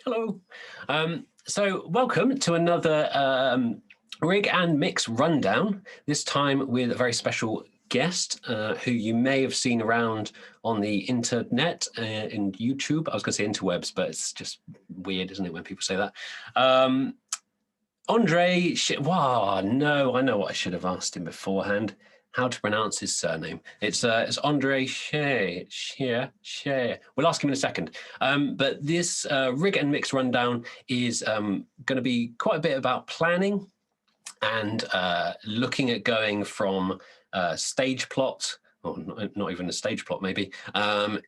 Hello. So welcome to another Rig and Mix Rundown, this time with a very special guest who you may have seen around on the internet in YouTube. I was going to say interwebs, but it's just weird, isn't it, when people say that? André, wow, no, I know what I should have asked him beforehand. How to pronounce his surname. It's André Shea. We'll ask him in a second. But this Rig and Mix Rundown is going to be quite a bit about planning and looking at going from Stageplots, or not even a stage plot maybe,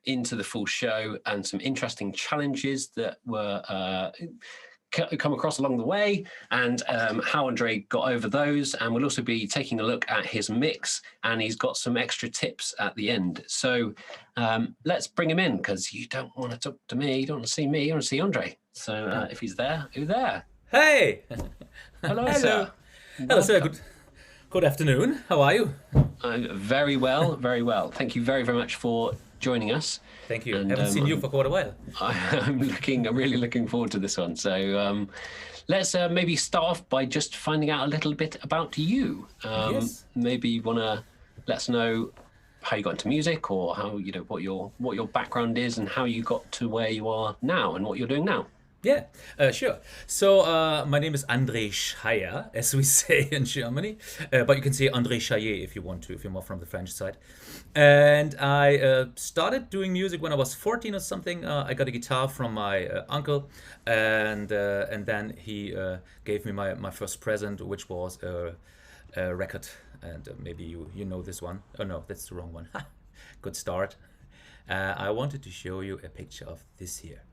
into the full show, and some interesting challenges that were come across along the way, and how André got over those. And we'll also be taking a look at his mix, and he's got some extra tips at the end. So let's bring him in, because you don't want to talk to me, you don't want to see me, you want to see André. So if he's there, who's there? Hey! Hello, sir. Hello, sir. Good afternoon. How are you? Very well, very well. Thank you very, very much for joining us. Thank you. I haven't seen you for quite a while. I'm really looking forward to this one. So let's maybe start off by just finding out a little bit about you. Yes. Maybe you want to let us know how you got into music, or how, you know, what your background is, and how you got to where you are now and what you're doing now. Yeah, sure. So my name is André Scheier, as we say in Germany, but you can say André Scheier if you want to, if you're more from the French side. And I started doing music when I was 14 or something. I got a guitar from my uncle, and then he gave me my first present, which was a record. And maybe you know this one. Oh no, that's the wrong one. Good start. I wanted to show you a picture of this here.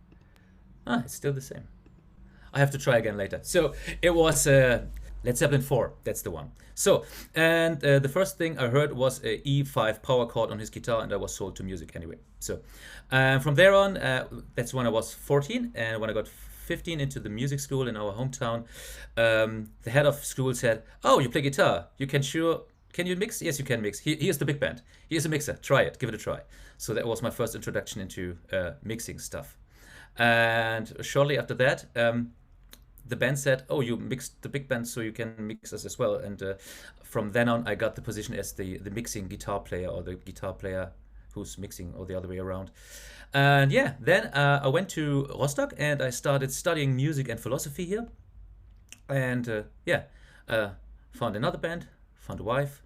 It's still the same. I have to try again later. So it was Led Zeppelin 4. That's the one. So, and the first thing I heard was a E5 power chord on his guitar, and I was sold to music anyway. So from there on, that's when I was 14. And when I got 15 into the music school in our hometown, the head of school said, "Oh, you play guitar. Can you mix? Yes, you can mix. Here's the big band. Here's a mixer. Try it. Give it a try." So that was my first introduction into mixing stuff. And shortly after that, the band said, "Oh, you mixed the big band, so you can mix us as well." And from then on, I got the position as the mixing guitar player, or the guitar player who's mixing, or the other way around. And yeah, then I went to Rostock, and I started studying music and philosophy here. And found another band, found a wife,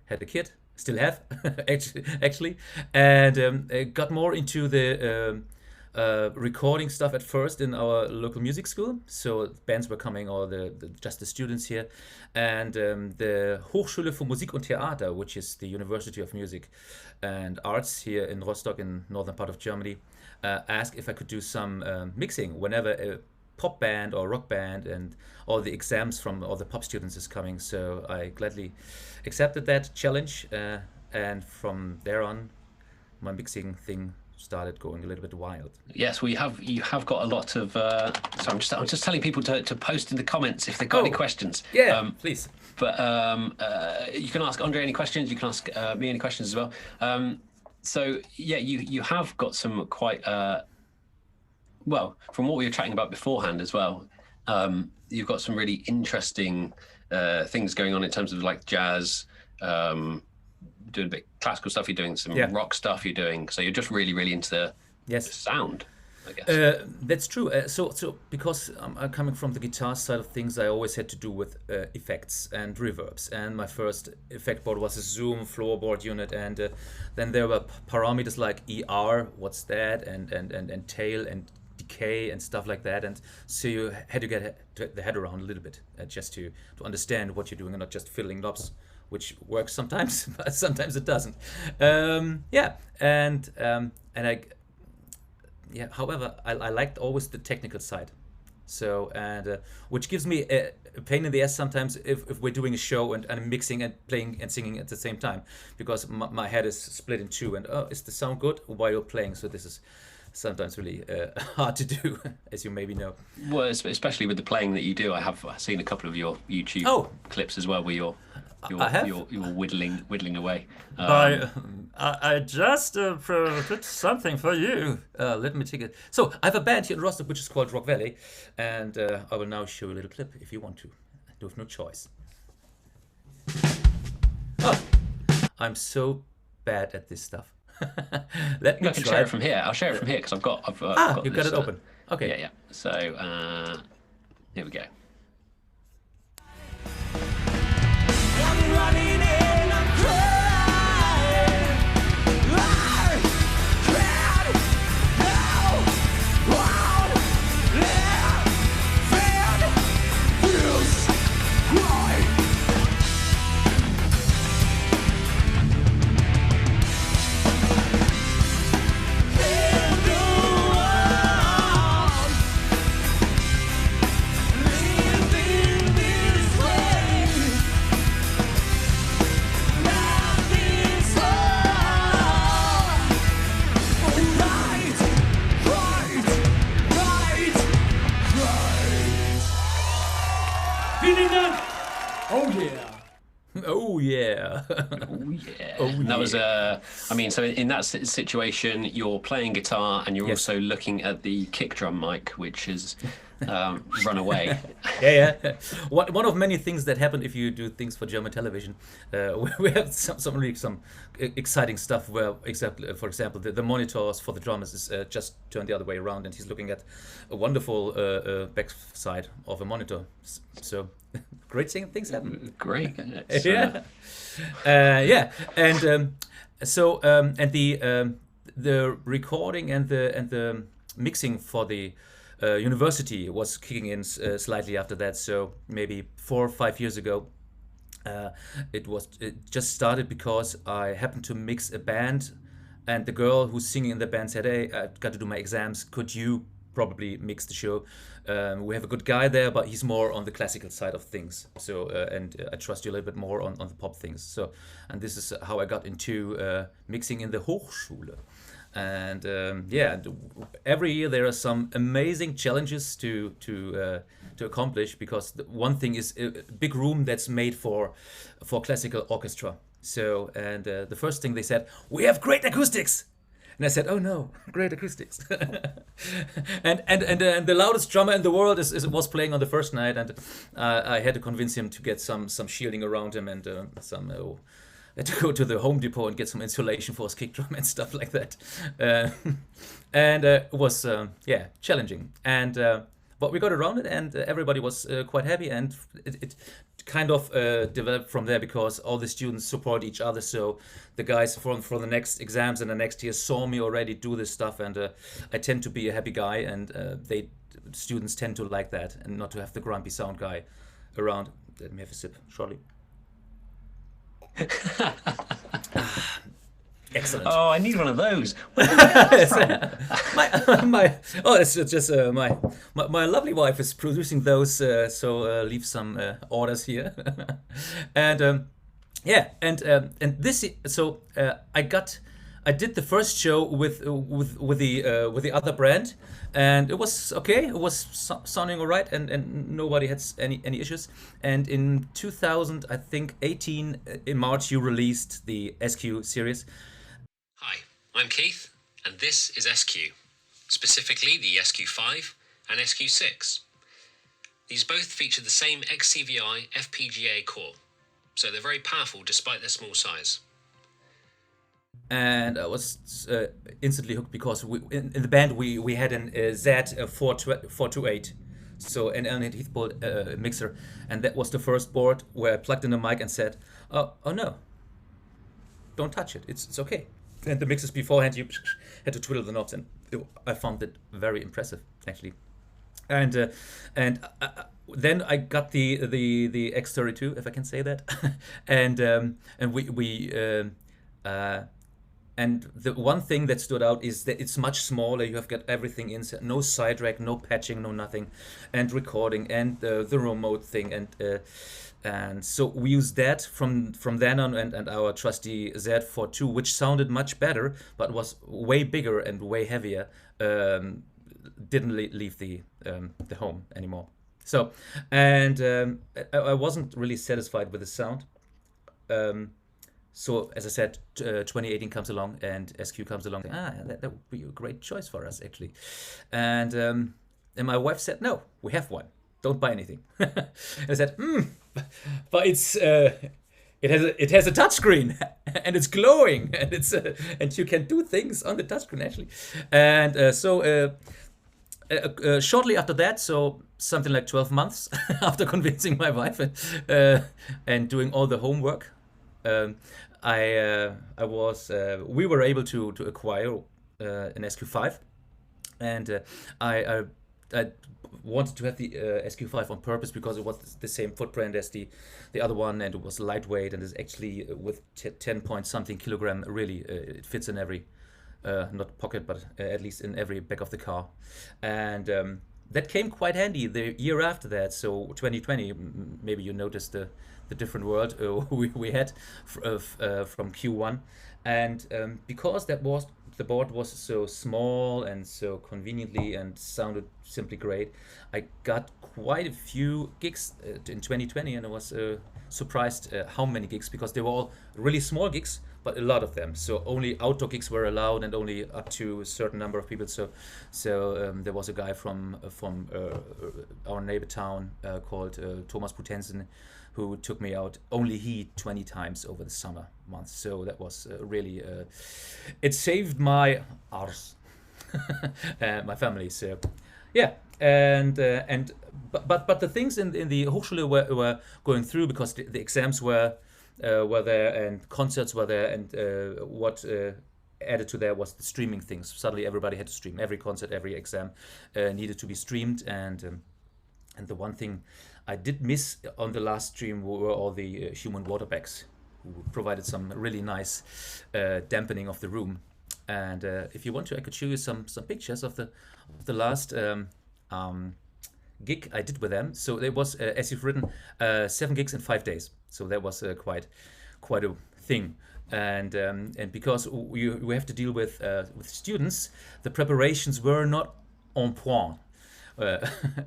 had a kid, still have, actually, and got more into the recording stuff at first in our local music school. So bands were coming, or just the students here, and the Hochschule für Musik und Theater, which is the University of Music and Arts here in Rostock, in northern part of Germany, asked if I could do some mixing whenever a pop band or rock band and all the exams from all the pop students is coming. So I gladly accepted that challenge, and from there on, my mixing thing started going a little bit wild. Yes, you have got a lot of. So I'm just telling people to post in the comments if they've got any questions. Yeah, please. But you can ask André any questions. You can ask me any questions as well. So yeah, you have got some quite well, from what we were chatting about beforehand as well. You've got some really interesting things going on in terms of like jazz. Doing a bit of classical stuff, you're doing some rock stuff, you're doing, so you're just really into the sound, I guess. That's true. So because I'm coming from the guitar side of things, I always had to do with effects and reverbs. And my first effect board was a Zoom floorboard unit, and then there were parameters like ER, what's that, and tail and decay and stuff like that. And so you had to get the head around a little bit, just to understand what you're doing, and not just fiddling knobs, which works sometimes, but sometimes it doesn't. However, I liked always the technical side. So, and which gives me a pain in the ass sometimes if we're doing a show and I'm mixing and playing and singing at the same time, because my head is split in two, and is the sound good while you're playing? So this is sometimes really hard to do, as you maybe know. Well, especially with the playing that you do, I've seen a couple of your YouTube clips as well, where you're whittling away. I just did something for you. Let me take it. So I have a band here in Rostock which is called ROCKVALLEY, and I will now show you a little clip if you want to. You have no choice. Oh, I'm so bad at this stuff. Let me I can share it from here. I'll share it from here because I've got you've got it open. Okay. Yeah. So here we go. I'm running and I'm crying. I can't help what feels right. In the world, living this way. Oh yeah. Oh yeah. Oh yeah. And that was I mean, so in that situation, you're playing guitar and you're also looking at the kick drum mic, which is run away. Yeah. One of many things that happen if you do things for German television. We have some really exciting stuff where, for example, the monitors for the drummers is just turned the other way around, and he's looking at a wonderful backside of a monitor. So great things happen. Great. Yeah. And and the recording and the mixing for the university was kicking in slightly after that. So maybe 4 or 5 years ago, it just started because I happened to mix a band, and the girl who's singing in the band said, "Hey, I've got to do my exams. Could you probably mix the show? We have a good guy there, but he's more on the classical side of things. So and I trust you a little bit more on the pop things." So, and this is how I got into mixing in the Hochschule. And every year there are some amazing challenges to accomplish, because one thing is a big room that's made for classical orchestra. So the first thing they said, "We have great acoustics." And I said, "Oh no, great acoustics!" and the loudest drummer in the world was playing on the first night, and I had to convince him to get some shielding around him, and I had to go to the Home Depot and get some insulation for his kick drum and stuff like that. It was challenging, but we got around it, and everybody was quite happy, and it kind of developed from there, because all the students support each other. So the guys for the next exams and the next year saw me already do this stuff, and I tend to be a happy guy, and students tend to like that, and not to have the grumpy sound guy around. Let me have a sip shortly. Excellent. Oh, I need one of those. It's just my lovely wife is producing those, so leave some orders here. And this, so I did the first show with the other brand, and it was okay. It was sounding all right, and nobody had any issues. And in 2018, in March, you released the SQ series. Hi, I'm Keith, and this is SQ, specifically the SQ5 and SQ6. These both feature the same XCVI FPGA core, so they're very powerful despite their small size. And I was instantly hooked, because in the band we had an Z428, so an Allen&Heath board mixer, and that was the first board where I plugged in the mic and said, "Oh no, don't touch it. It's okay." And the mixes beforehand, you had to twiddle the knobs, and I found it very impressive, actually. And then I got the X32, if I can say that, and the one thing that stood out is that it's much smaller. You have got everything inside, no side rack, no patching, no nothing, and recording, and the remote thing, And so we used that from then on, and our trusty Z42, which sounded much better, but was way bigger and way heavier. Didn't leave the home anymore. So, and I wasn't really satisfied with the sound. So as I said, 2018 comes along and SQ comes along. That would be a great choice for us, actually. And my wife said, no, we have one. Don't buy anything. And I said, but it has a touchscreen and it's glowing and and you can do things on the touchscreen actually. And shortly after that, so something like 12 months after convincing my wife and doing all the homework, we were able to acquire an SQ5, and I wanted to have the SQ5 on purpose because it was the same footprint as the other one, and it was lightweight, and is actually with 10 point something kilogram. Really, it fits in every not pocket, but at least in every back of the car, and that came quite handy the year after that. So 2020, maybe you noticed the different world we had from Q1, and because the board was so small and so conveniently and sounded simply great, I got quite a few gigs in 2020, and I was surprised how many gigs, because they were all really small gigs, but a lot of them. So only outdoor gigs were allowed, and only up to a certain number of people. So there was a guy from our neighbor town called Thomas Putensen, who took me out, only he, 20 times over the summer months. So that was really, it saved my arse, my family. So yeah, but the things in the Hochschule were going through, because the exams were there, and concerts were there, and what added to there was the streaming things. Suddenly everybody had to stream. Every concert, every exam needed to be streamed, and the one thing I did miss on the last stream were all the human water bags, who provided some really nice dampening of the room. And if you want to, I could show you some pictures of the last gig I did with them. So it was, as you've written, 7 gigs in 5 days. So that was quite a thing. And because we have to deal with students, the preparations were not en point.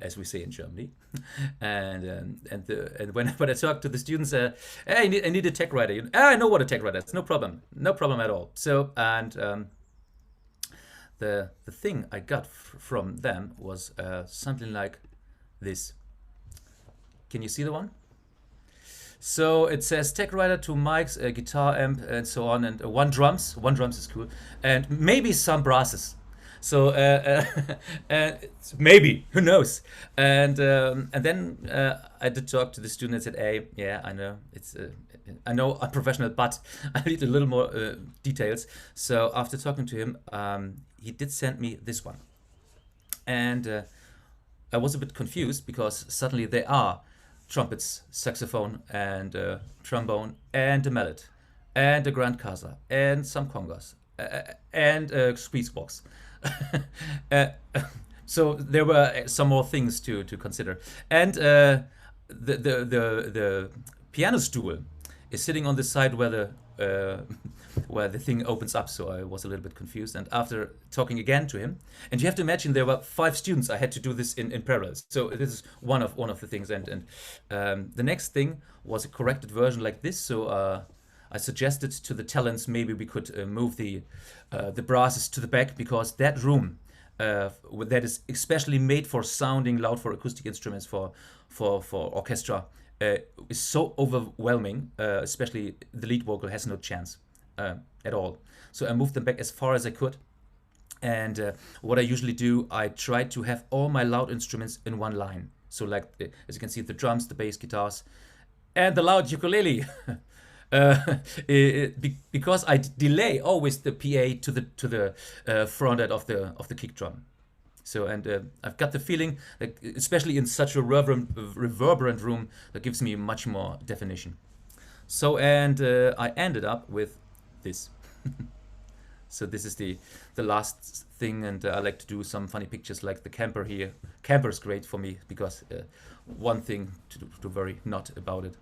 As we say in Germany, and when I talk to the students, hey, I need a tech writer. I know what a tech writer is. No problem at all. So, and the thing I got from them was something like this. Can you see the one? So it says tech writer, 2 mics, a guitar amp, and so on, and 1 drums. 1 drums is cool, and maybe some brasses. So maybe, who knows? And then I did talk to the student and said, "Hey, yeah, I know I know I'm professional, but I need a little more details." So after talking to him, he did send me this one, and I was a bit confused, because suddenly there are trumpets, saxophone, and trombone, and a mallet, and a grand casa, and some congas, and a squeeze box. So there were some more things to consider, and the piano stool is sitting on the side where the thing opens up. So I was a little bit confused, and after talking again to him, and you have to imagine there were 5 students, I had to do this in parallel. So this is one of the things, and the next thing was a corrected version like this. So I suggested to the talents, maybe we could move the brasses to the back, because that room that is especially made for sounding loud for acoustic instruments, for orchestra, is so overwhelming. Especially the lead vocal has no chance at all. So I moved them back as far as I could. And what I usually do, I try to have all my loud instruments in one line. So like, as you can see, the drums, the bass guitars, and the loud ukulele. Because I delay always the PA to the front end of the kick drum. So, and I've got the feeling that, especially in such a reverberant room, that gives me much more definition. So, and I ended up with this. So this is the last thing, and I like to do some funny pictures, like the camper here. Camper is great for me, because one thing to worry not about it.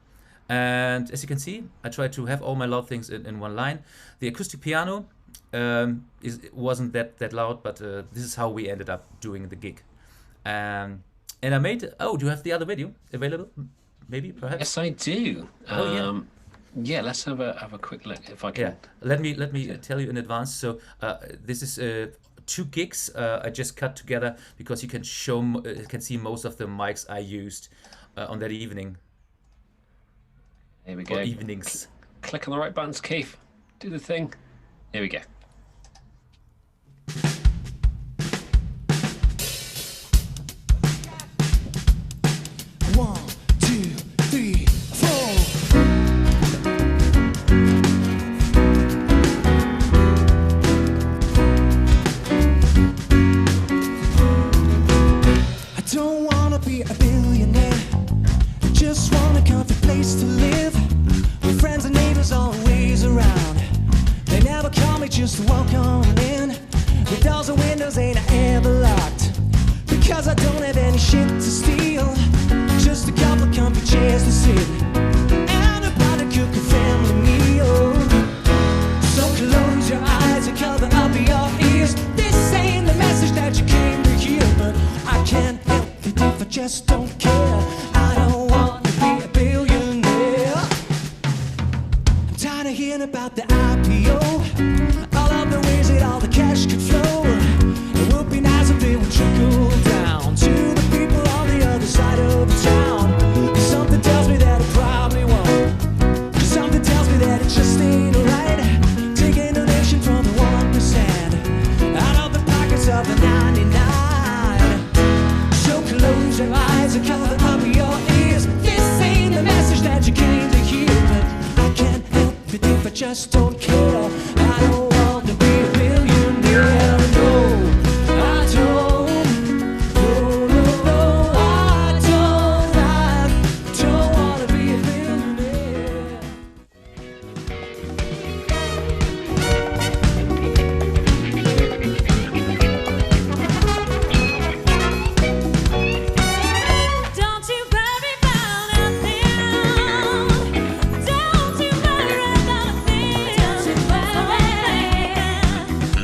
And as you can see, I tried to have all my loud things in one line. The acoustic piano wasn't that loud, but this is how we ended up doing the gig. And I made. Oh, do you have the other video available? Maybe, perhaps. Yes, I do. Oh, yeah. Yeah, let's have a quick look if I can. Yeah, let me tell you in advance. So this is 2 gigs I just cut together because you can see most of the mics I used on that evening. Here we go. Or evenings. Click on the right buttons, Keith. Do the thing. Here we go. One, two, three, four. I don't wanna be a billionaire. I just want a comfy place to live, with friends and neighbors always around. They never call me just to walk on in. The doors and windows ain't ever locked, because I don't have any shit to steal. Just a couple comfy chairs to sit, and a pot to cook a family meal. So close your eyes and cover up your ears. This ain't the message that you came to hear, but I can't help it if I just don't care. I don't want to be a billionaire. I'm tired of hearing about the IPO, all of the ways that all the cash could flow. It would be nice if it would trickle down to the people on the other side of the town. Something tells me that it probably won't. Something tells me that it just ain't right. Take a donation from the 1% out of the pockets of the 99. So close your eyes and cover up your ears. This ain't the message that you came to hear, but I can't help it if I just don't care. I don't want to be a billionaire. No, I don't. No, no, no, I don't. I don't want to be a billionaire. Don't you worry about a thing. Don't you worry about a thing. Don't you worry,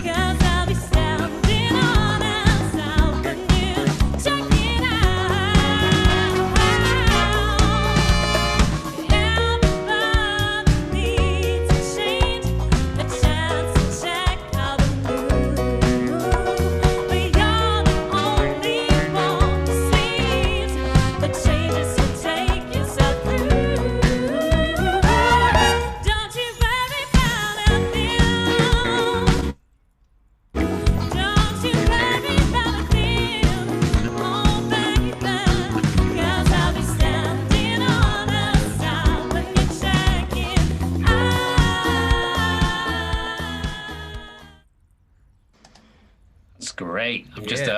'cause I'll be standing on outside when you check it out. Everybody needs a change, a chance to check out the mood. But you're the only one who sees the changes to take yourself through. Don't you worry about a thing. Don't you worry about a thing. Oh, baby, 'cause I'll be standing on the side when you check it out. It's great. I'm just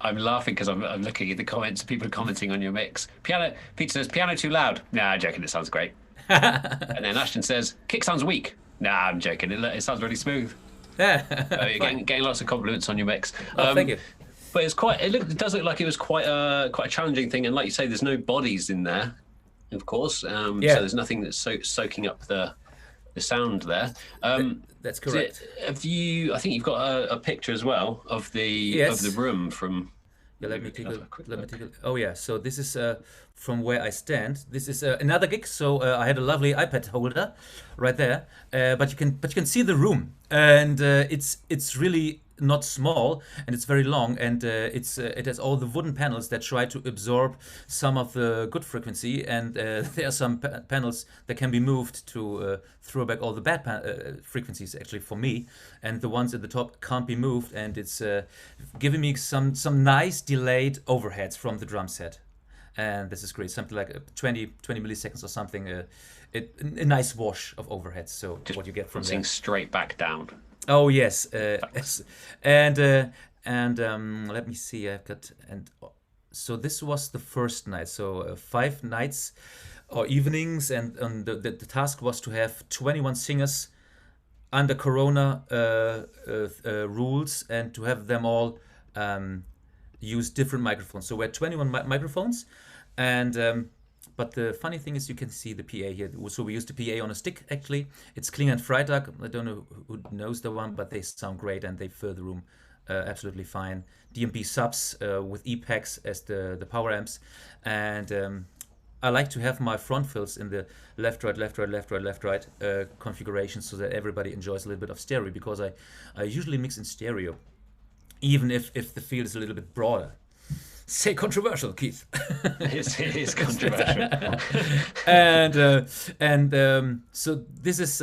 I'm laughing because I'm looking at the comments. People are commenting on your mix. Piano. Peter says piano too loud. Nah, I'm joking. It sounds great. And then Ashton says kick sounds weak. Nah, I'm joking. It sounds really smooth. You're getting lots of compliments on your mix. Oh, thank you. But it's quite. It does look like it was quite a challenging thing. And like you say, there's no bodies in there, of course. So there's nothing that's soaking up the sound there. That's correct. I think you've got a picture as well of the room from. Yeah, let me take have a quick look. Oh yeah, so this is from where I stand. This is another gig. So I had a lovely iPad holder right there, but you can see the room, and it's really not small, and it's very long, and it has all the wooden panels that try to absorb some of the good frequency, and there are some panels that can be moved to throw back all the bad frequencies actually for me, and the ones at the top can't be moved, and it's giving me some nice delayed overheads from the drum set, and this is great, something like 20 milliseconds or something, a nice wash of overheads. So Just what you get from bouncing there. straight back down. Oh yes, and let me see. I've got so this was the first night. So 5 nights or evenings, and the task was to have 21 singers under Corona rules, and to have them all use different microphones. So we had 21 microphones, and But the funny thing is you can see the PA here. So we use the PA on a stick, actually. It's Kling and Freitag. I don't know who knows the one, but they sound great and they fill the room absolutely fine. DMP subs with E-packs as the power amps. And I like to have my front fills in the left, right, left, right, left, right, left, right configuration so that everybody enjoys a little bit of stereo, because I usually mix in stereo, even if the field is a little bit broader. Say controversial, Keith. It is controversial. and so this is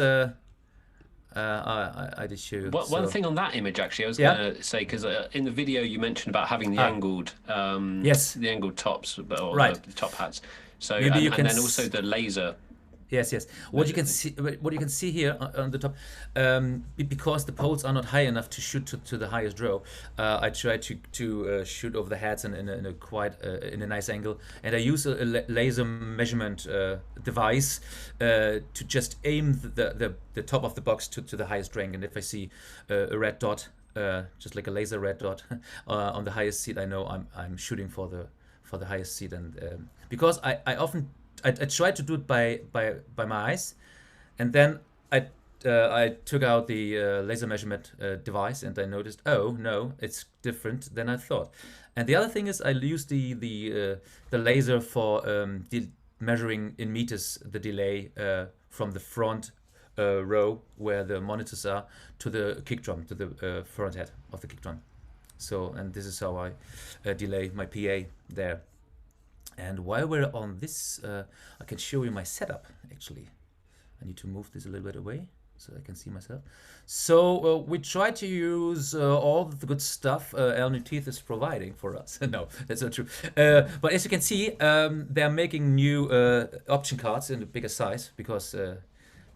I did show you. One thing on that image, actually, I was going to say, because in the video you mentioned about having the angled, the angled tops, or the top hats. So maybe you can and then also the laser. Yes. What you can see here on the top, because the poles are not high enough to shoot to the highest row, I try to shoot over the heads in a nice angle, and I use a laser measurement device to just aim the top of the box to the highest rank. And if I see a red dot, just like a laser red dot on the highest seat, I know I'm shooting for the highest seat. And because I often I tried to do it by my eyes, and then I took out the laser measurement device, and I noticed, oh no, it's different than I thought. And the other thing is, I used the laser for measuring in meters the delay from the front row where the monitors are to the kick drum, to the front head of the kick drum. So, and this is how I delay my PA there. And while we're on this, I can show you my setup, actually. I need to move this a little bit away so I can see myself. So we try to use all the good stuff Allen&Heath is providing for us. No, that's not true. But as you can see, they're making new option cards in a bigger size, because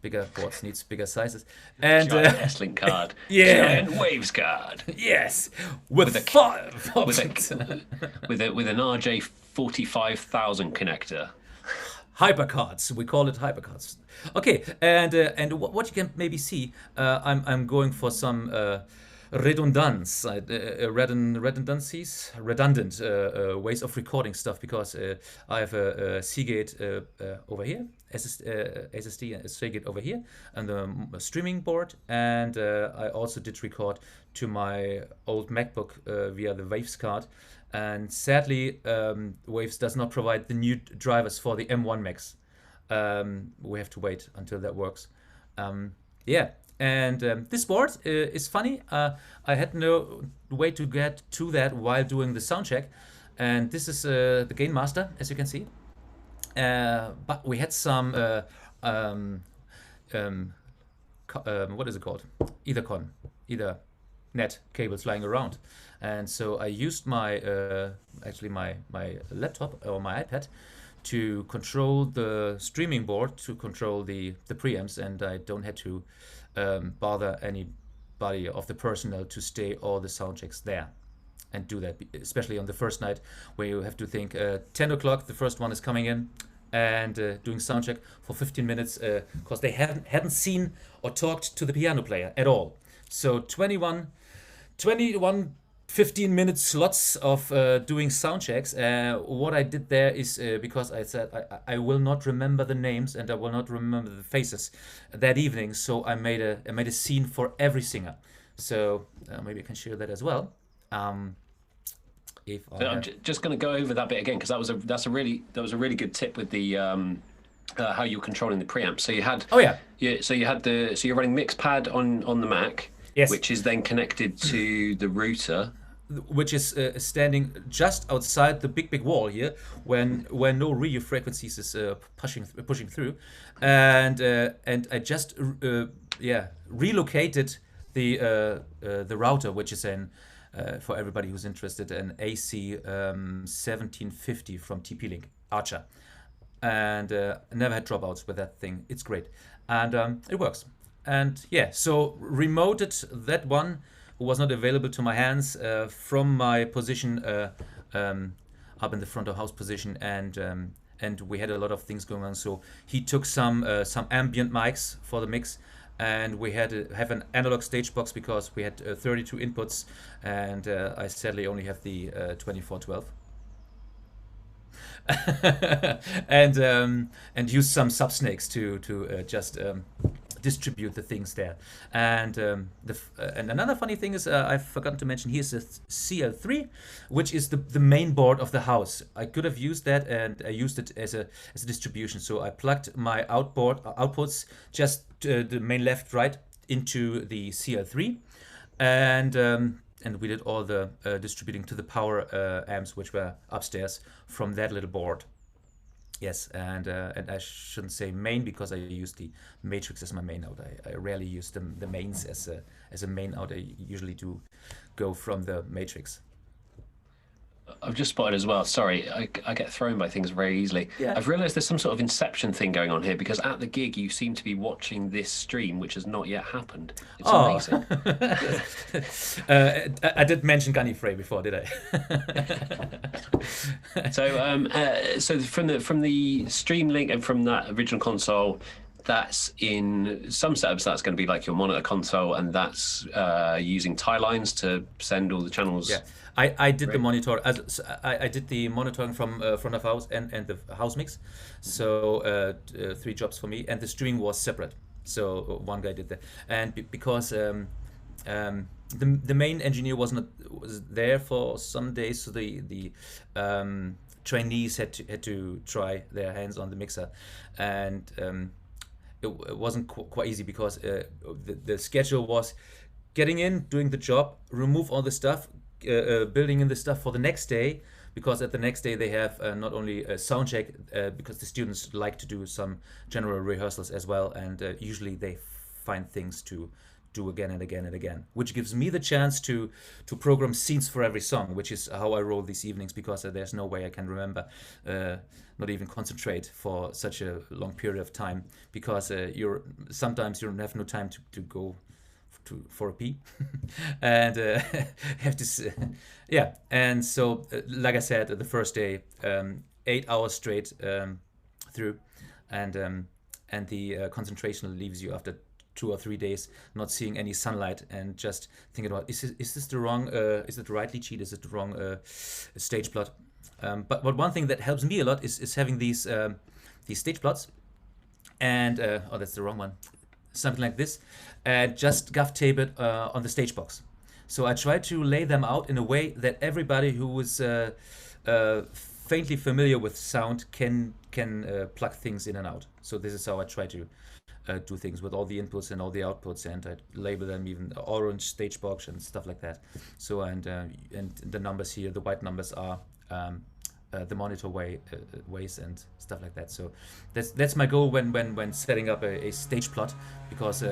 bigger boards needs bigger sizes. And Giant S-Link card. Yeah. Giant Waves card. Yes. With 5 with options. with an RJ45000 connector. Hypercards, we call it hypercards. Okay, and what you can maybe see, I'm going for some redundant ways of recording stuff, because I have a Seagate over here, SSD and a Seagate over here, and the streaming board, and I also did record to my old MacBook via the Waves card. And sadly, Waves does not provide the new drivers for the M1 Max. We have to wait until that works. Yeah, and this board is funny. I had no way to get to that while doing the sound check. And this is the Gain Master, as you can see. But we had some, what is it called? Ethernet cables lying around. And so I used my my laptop or my iPad to control the streaming board, to control the preamps, and I don't have to bother anybody of the personnel to stay all the sound checks there and do that, especially on the first night where you have to think 10 o'clock the first one is coming in, and doing sound check for 15 minutes because they hadn't seen or talked to the piano player at all. So 21 15-minute slots of doing sound checks. What I did there is because I said I will not remember the names and I will not remember the faces that evening, so I made a scene for every singer. So maybe I can share that as well. I'm just going to go over that bit again, because that was a really good tip with the how you're controlling the preamp. So you had so you're running Mixpad on the Mac. Yes. Which is then connected to the router, which is standing just outside the big wall here, where no radio frequencies is pushing through, and I just relocated the router, which is for everybody who's interested, an AC 1750 from TP-Link Archer, and never had dropouts with that thing. It's great, and it works. And yeah, so remoted that one who was not available to my hands from my position up in the front of house position, and we had a lot of things going on. So he took some ambient mics for the mix, and we had to have an analog Stagebox because we had 32 inputs, and I sadly only have the 2412. and use some subsnakes to just distribute the things there. And and another funny thing is I've forgotten to mention, here's a CL3, which is the main board of the house. I could have used that, and I used it as a distribution. So I plugged my outputs, just the main left, right, into the CL3, and we did all the distributing to the power amps, which were upstairs from that little board. Yes, and I shouldn't say main, because I use the matrix as my main out. I rarely use the mains as a main out. I usually do go from the matrix. I've just spotted as well. Sorry, I get thrown by things very easily. Yeah. I've realised there's some sort of Inception thing going on here, because at the gig you seem to be watching this stream, which has not yet happened. It's amazing. I did mention Gallifrey before, did I? So from the stream link and from that original console, that's in some setups, that's going to be like your monitor console, and that's using tie lines to send all the channels. Yeah, I did the monitor. I did the monitoring from front of house and the house mix. So 3 jobs for me, and the streaming was separate. So one guy did that, and because the main engineer was there for some days, so the trainees had to try their hands on the mixer, and it wasn't quite easy, because the schedule was getting in, doing the job, remove all the stuff, building in the stuff for the next day, because at the next day they have not only a sound check, because the students like to do some general rehearsals as well, and usually they find things to do again and again and again, which gives me the chance to program scenes for every song, which is how I roll these evenings, because there's no way I can remember, not even concentrate for such a long period of time, because sometimes you have no time to go for a pee and have to yeah. And so like I said, the first day 8 hours straight through, and the concentration leaves you after 2 or 3 days, not seeing any sunlight, and just thinking about, is this the wrong is it the right lead sheet, is it the wrong stage plot? But one thing that helps me a lot is having these stage plots, and oh, that's the wrong one, something like this, and just gaff tape it on the Stagebox. So I try to lay them out in a way that everybody who is faintly familiar with sound can plug things in and out. So this is how I try to do things with all the inputs and all the outputs, and I label them even orange Stagebox and stuff like that. So and the numbers here, the white numbers are the monitor ways and stuff like that. So that's my goal when setting up a stage plot, because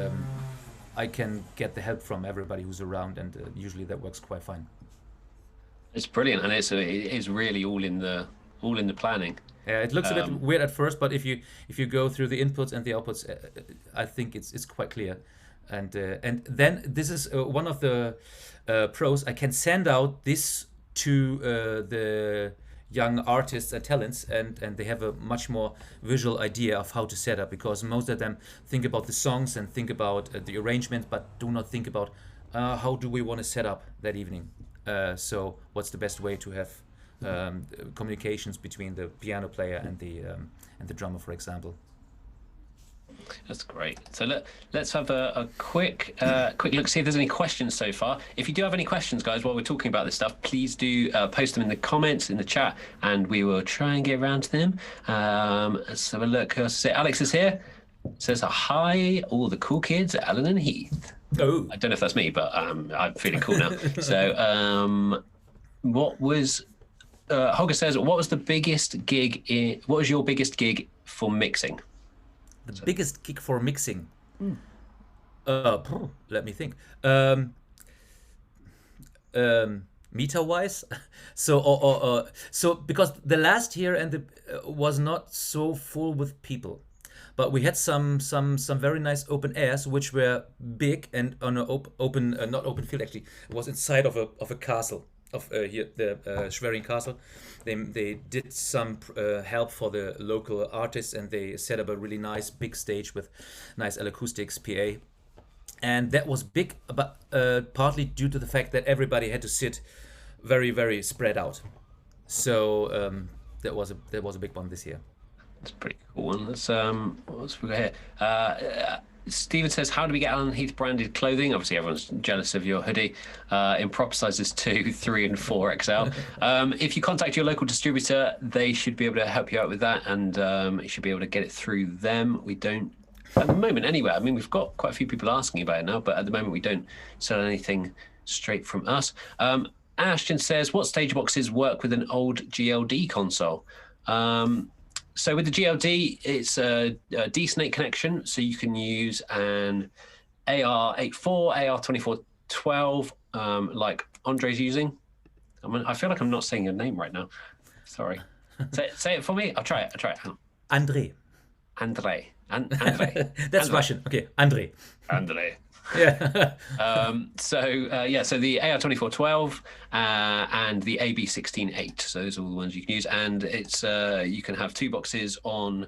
I can get the help from everybody who's around, and usually that works quite fine. It's brilliant, and it is really all in the planning. Yeah, it looks a bit weird at first, but if you go through the inputs and the outputs, I think it's quite clear. And then this is one of the pros. I can send out this to the young artists and talents, and they have a much more visual idea of how to set up, because most of them think about the songs and think about the arrangement, but do not think about how do we want to set up that evening. So what's the best way to have communications between the piano player and the drummer, for example. That's great. So let's have a quick look, see if there's any questions so far. If you do have any questions, guys, while we're talking about this stuff, please do post them in the comments, in the chat, and we will try and get around to them. Let's have a look. Alex is here. Says, hi, all the cool kids at Allen&Heath. Oh. I don't know if that's me, but I'm feeling cool now. So what was... Holger says, what was your biggest gig for mixing? The biggest gig for mixing? Let me think. Meter-wise? So because the last year and was not so full with people. But we had some very nice open airs, which were big and on an open, not open field actually. It was inside of a castle. Of here, the Schwerin Castle. They did some help for the local artists, and they set up a really nice big stage with nice acoustics, PA. And that was big, but partly due to the fact that everybody had to sit very, very spread out. So that was a big one this year. That's a pretty cool one. Let's what else we got here? Steven says, how do we get Allen&Heath branded clothing? Obviously, everyone's jealous of your hoodie in prop sizes 2, 3, and 4XL. If you contact your local distributor, they should be able to help you out with that, and you should be able to get it through them. We don't, at the moment anyway. I mean, we've got quite a few people asking about it now, but at the moment we don't sell anything straight from us. Ashton says, what Stageboxes work with an old GLD console? So with the GLD, it's a D-Snake connection, so you can use an AR84, AR2412, like Andre's using. I feel like I'm not saying your name right now. Sorry. Say it for me. I'll try it. Hang on. André. André. That's André. Russian. Okay, André. André. Yeah. So the AR2412 and the AB168. So those are all the ones you can use, and it's you can have 2 boxes on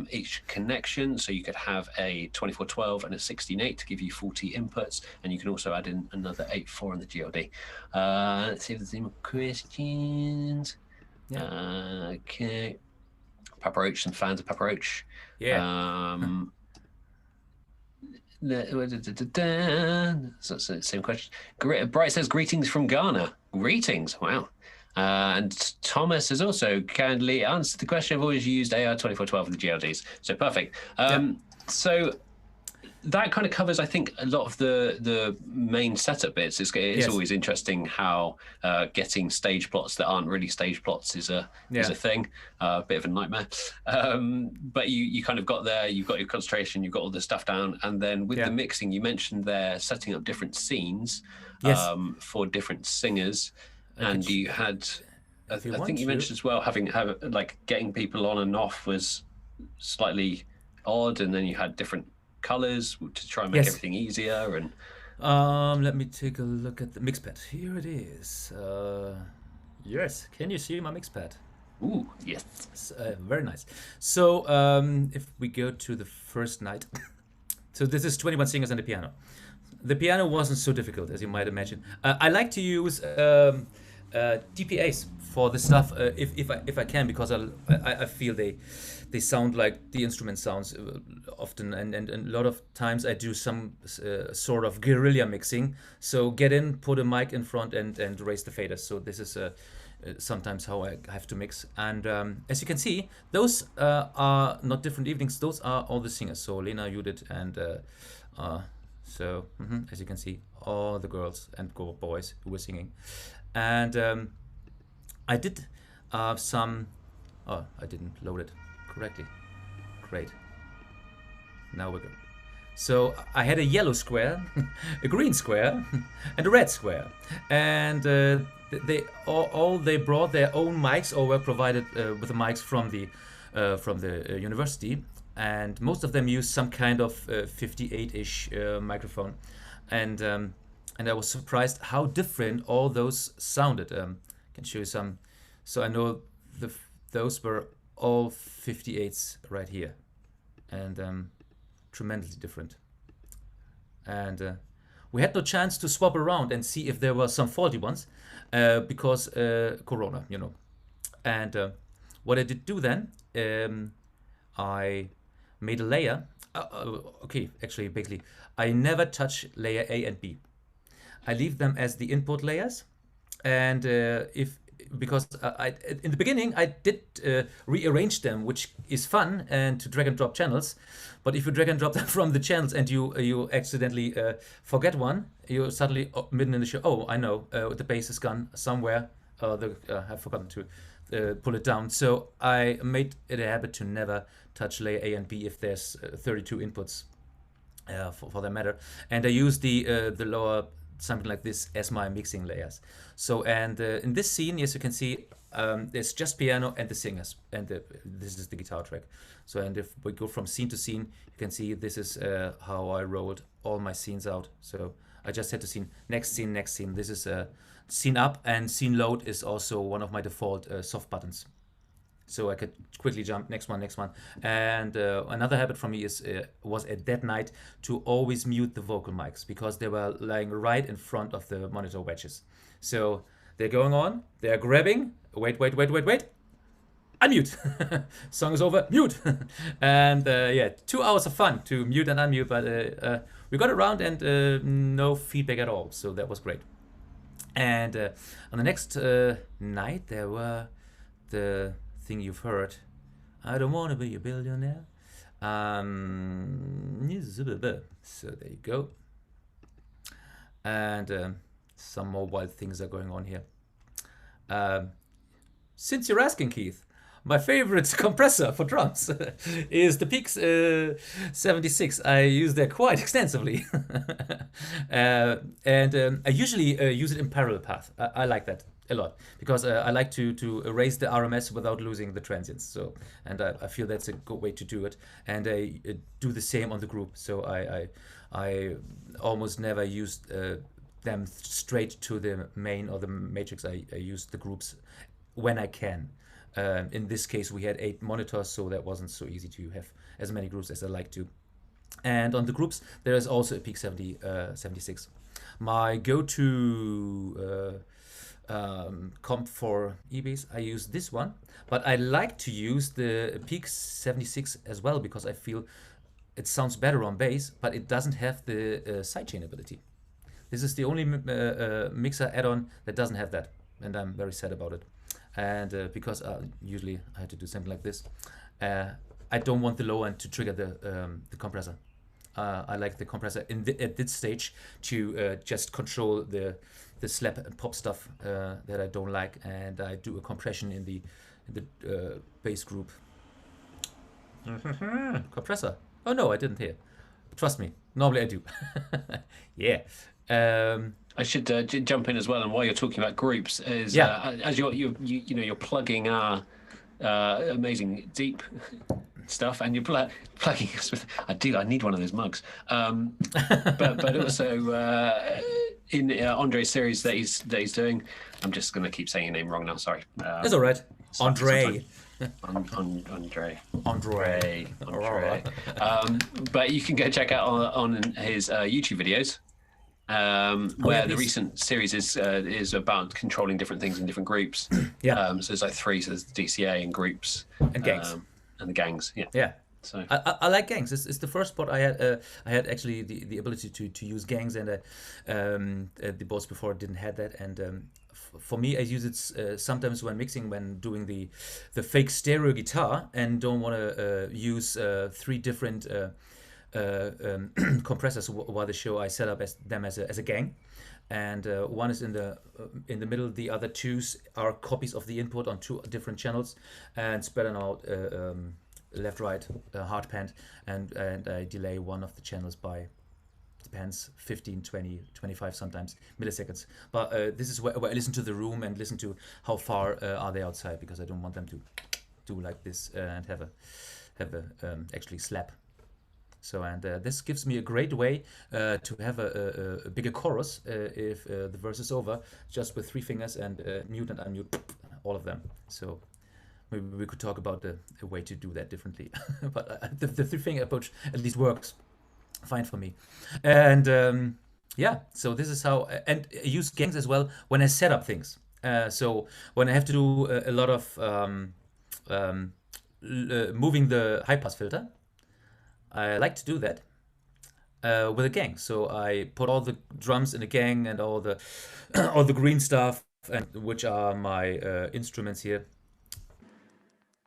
each connection. So you could have a 2412 and a 16.8 to give you 40 inputs, and you can also add in another 8.4 on the GLD. Let's see if there's any more questions. Yeah. Okay. Papa Roach, some fans of Papa Roach. Yeah. So same question. Bright says, greetings from Ghana. Greetings. Wow. And Thomas has also kindly answered the question. I've always used AR2412 with the GLDs. So perfect. So that kind of covers, I think, a lot of the main setup bits. It's Yes. always interesting how getting stage plots that aren't really stage plots is a thing. A bit of a nightmare. But you kind of got there. You've got your concentration. You've got all the stuff down, and then with the mixing, you mentioned there setting up different scenes for different singers, and you had. I think you mentioned as well having like getting people on and off was slightly odd, and then you had different colors to try and make everything easier. And let me take a look at the mix pad. Here it is. Yes, can you see my mix pad? Ooh, yes. Very nice. So if we go to the first night, so this is 21 singers and the piano. The piano wasn't so difficult as you might imagine. I like to use DPAs for the stuff if I can, because I feel they sound like the instrument sounds often, and a lot of times I do some sort of guerrilla mixing. So get in, put a mic in front, and raise the faders. So this is sometimes how I have to mix. And as you can see, those are not different evenings. Those are all the singers. So Lena, Judith, and as you can see, all the girls and boys who were singing. And I did some. Oh, I didn't load it correctly. Great. Now we're good. So I had a yellow square, a green square, and a red square, and they brought their own mics, or were provided with the mics from the university, and most of them used some kind of 58-ish microphone, and I was surprised how different all those sounded. I can show you some. So I know those were all 58s right here, and tremendously different. And we had no chance to swap around and see if there were some faulty ones, because Corona, you know. And what I did do then, I made a layer. Okay, actually, basically, I never touch layer A and B. I leave them as the input layers, and because in the beginning I did rearrange them, which is fun, and to drag and drop channels. But if you drag and drop them from the channels and you accidentally forget one, you suddenly midden in the show, oh, I know, the bass is gone somewhere. I've forgotten to pull it down. So I made it a habit to never touch layer A and B if there's 32 inputs, for that matter. And I use the lower, something like this, as my mixing layers. So, and in this scene, as you can see, there's just piano and the singers, and this is the guitar track. So, and if we go from scene to scene, you can see this is how I rolled all my scenes out. So I just had to scene, next scene, next scene. This is scene up, and scene load is also one of my default soft buttons. So I could quickly jump next one. And another habit from me was at that night to always mute the vocal mics, because they were lying right in front of the monitor wedges. So they're going on, they're grabbing, wait, unmute. Song is over, mute. And yeah, 2 hours of fun to mute and unmute, but we got around and no feedback at all, so that was great. And on the next night, there were the thing you've heard, I don't want to be a billionaire. So there you go. And some more wild things are going on here. Since you're asking, Keith, my favorite compressor for drums is the Peaks 76. I use that quite extensively. And I usually use it in parallel path. I like that a lot because I like to erase the RMS without losing the transients. So, and I feel that's a good way to do it. And I do the same on the group. So I almost never use them straight to the main or the matrix. I use the groups when I can. In this case, we had 8 monitors, so that wasn't so easy to have as many groups as I like to. And on the groups, there is also a Peak 76. My go-to comp for EBs, I use this one, but I like to use the Peak 76 as well because I feel it sounds better on bass, but it doesn't have the sidechain ability. This is the only mixer add-on that doesn't have that, and I'm very sad about it. And because usually I had to do something like this, I don't want the low end to trigger the compressor. I like the compressor at this stage to just control the slap and pop stuff that I don't like, and I do a compression in the bass group. Compressor. Oh no, I didn't hear. Trust me, normally I do. Yeah. I should jump in as well. And while you're talking about groups, is as you're plugging our amazing deep stuff, and you're plugging us with. I need one of those mugs. But also in Andre's series that he's doing. I'm just going to keep saying your name wrong now. Sorry. That's all right. André. André. André. But you can go check out on his YouTube videos. Where the recent series is about controlling different things in different groups. So there's like 3, so there's DCA and groups and gangs and the gangs. Yeah. So I like gangs. It's the first spot I had actually the ability to use gangs, and the boards before didn't have that. And for me, I use it sometimes when mixing, when doing the fake stereo guitar, and don't want to use 3 different compressors while the show. I set up them as a gang, and one is in the middle. The other 2 are copies of the input on 2 different channels, and spreading out left, right, hard pan, and I delay one of the channels by, depends, 15, 20, 25 sometimes milliseconds. But this is where I listen to the room and listen to how far are they outside, because I don't want them to do like this and have a actually slap. So, and this gives me a great way to have a bigger chorus if the verse is over, just with 3 fingers and mute and unmute all of them. So maybe we could talk about a way to do that differently. But the 3-finger approach at least works fine for me. And yeah, so this is how, and I use gangs as well when I set up things. So when I have to do a lot of moving the high-pass filter, I like to do that with a gang. So I put all the drums in a gang and all the all the green stuff, and which are my instruments here.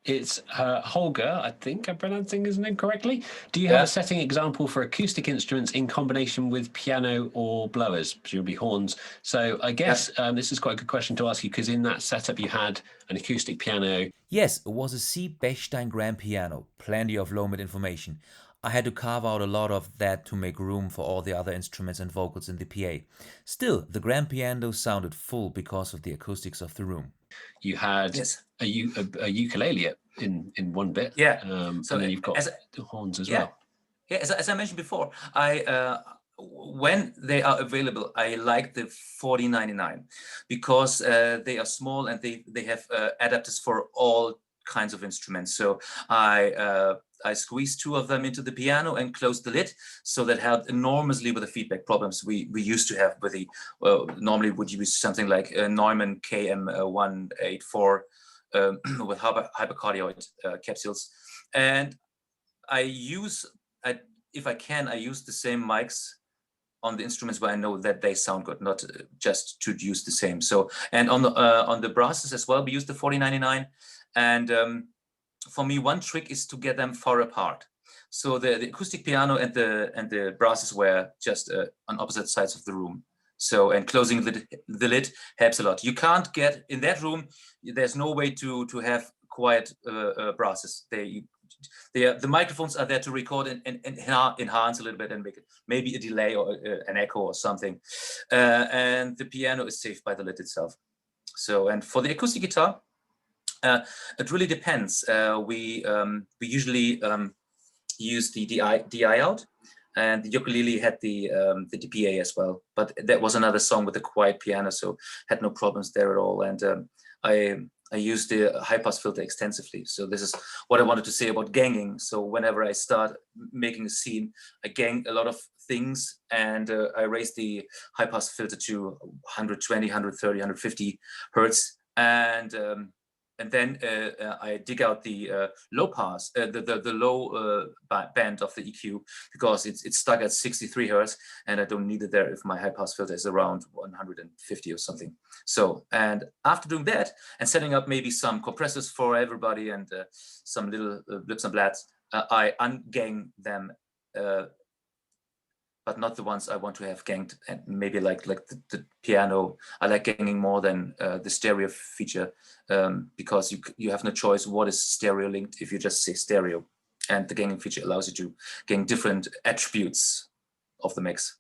It's Holger, I think I'm pronouncing his name correctly. Do you have a setting example for acoustic instruments in combination with piano or blowers, presumably horns? So I guess this is quite a good question to ask you, because in that setup you had an acoustic piano. Yes, it was a C. Bechstein grand piano, plenty of low-mid information. I had to carve out a lot of that to make room for all the other instruments and vocals in the PA. Still, the grand piano sounded full because of the acoustics of the room. You had a ukulele in one bit, and then you've got the horns as well. Yeah, as I mentioned before, when they are available, I like the 4099 because they are small and they have adapters for all kinds of instruments. So I squeezed 2 of them into the piano and closed the lid, so that helped enormously with the feedback problems we used to have with the normally would use something like Neumann KM184 with hypercardioid capsules, and if I can, I use the same mics on the instruments where I know that they sound good, not just to use the same. So, and on the brasses as well, we use the 4099, and for me, one trick is to get them far apart. So the acoustic piano and the brasses were just on opposite sides of the room. So, and closing the lid helps a lot. You can't get in that room. There's no way to have quiet brasses. The microphones are there to record and enhance a little bit and make it maybe a delay or an echo or something. And the piano is safe by the lid itself. So, and for the acoustic guitar, it really depends. We usually use the DI out, and the ukulele had the DPA as well. But that was another song with a quiet piano, so had no problems there at all. And I used the high-pass filter extensively. So this is what I wanted to say about ganging. So whenever I start making a scene, I gang a lot of things, and I raise the high-pass filter to 120, 130, 150 hertz, and then I dig out the low pass, the low band of the EQ, because it's stuck at 63 hertz, and I don't need it there if my high pass filter is around 150 or something. So, and after doing that and setting up maybe some compressors for everybody and some little blips and blats, I ungang them, but not the ones I want to have ganged. And maybe like the piano, I like ganging more than the stereo feature, because you have no choice what is stereo linked if you just say stereo. And the ganging feature allows you to gang different attributes of the mix.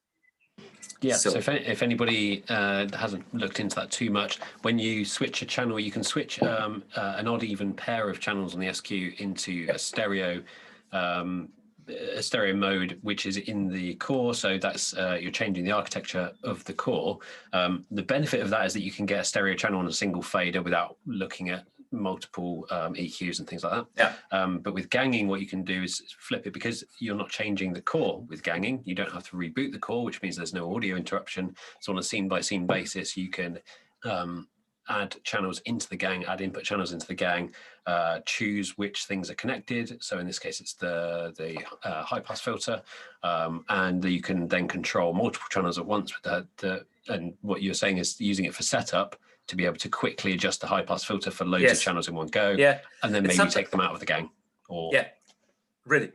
Yeah, so if anybody hasn't looked into that too much, when you switch a channel, you can switch an odd even pair of channels on the SQ into a stereo mode, which is in the core. So that's you're changing the architecture of the core. The benefit of that is that you can get a stereo channel on a single fader without looking at multiple EQs and things like that. Yeah. But with ganging, what you can do is flip it, because you're not changing the core with ganging. You don't have to reboot the core, which means there's no audio interruption. So on a scene by scene basis, you can add channels into the gang, add input channels into the gang, choose which things are connected. So in this case, it's the high pass filter, and you can then control multiple channels at once with and what you're saying is using it for setup to be able to quickly adjust the high pass filter for loads of channels in one go. Yeah. And then maybe take them out of the gang. Or really.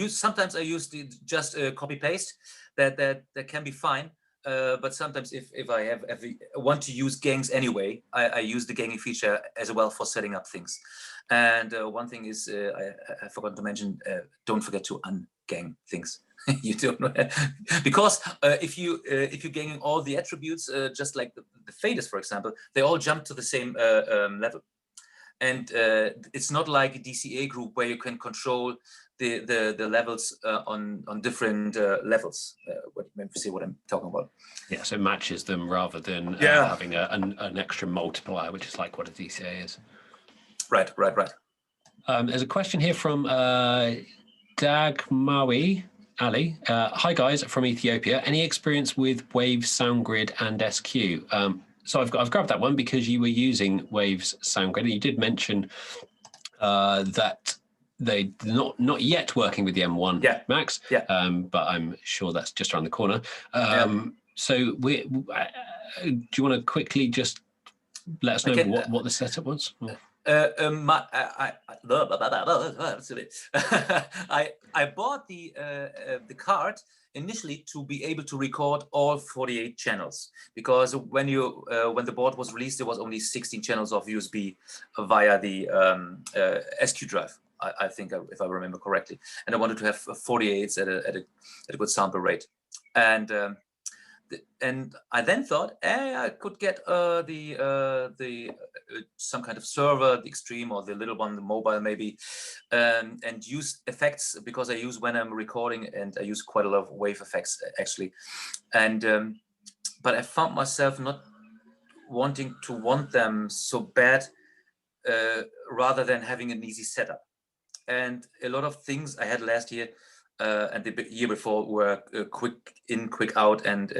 Sometimes I use just copy paste. That can be fine. But sometimes if I want to use gangs anyway, I use the ganging feature as well for setting up things. And one thing is, I forgot to mention, don't forget to ungang things. You don't know, because if you're ganging all the attributes, just like the faders, for example, they all jump to the same level. And it's not like a DCA group where you can control the levels on different levels. Let me see what I'm talking about. Yeah, so it matches them rather than having an extra multiplier, which is like what a DCA is. Right. There's a question here from Dagmawi Ali. Hi guys, from Ethiopia. Any experience with Waves SoundGrid and SQ? So I've grabbed that one because you were using Waves SoundGrid, and you did mention that they're not yet working with the M1 Max, but I'm sure that's just around the corner. So do you want to quickly just let us know what the setup was? I bought the card initially to be able to record all 48 channels, because when the board was released, there was only 16 channels of USB via the SQ drive. I think, if I remember correctly, and I wanted to have 48s at a good sample rate, and I then thought, I could get some kind of server, the Extreme or the little one, the mobile maybe, and use effects, because I use when I'm recording, and I use quite a lot of wave effects actually, and but I found myself not wanting to want them so bad, rather than having an easy setup. And a lot of things I had last year, and the year before were quick in, quick out, and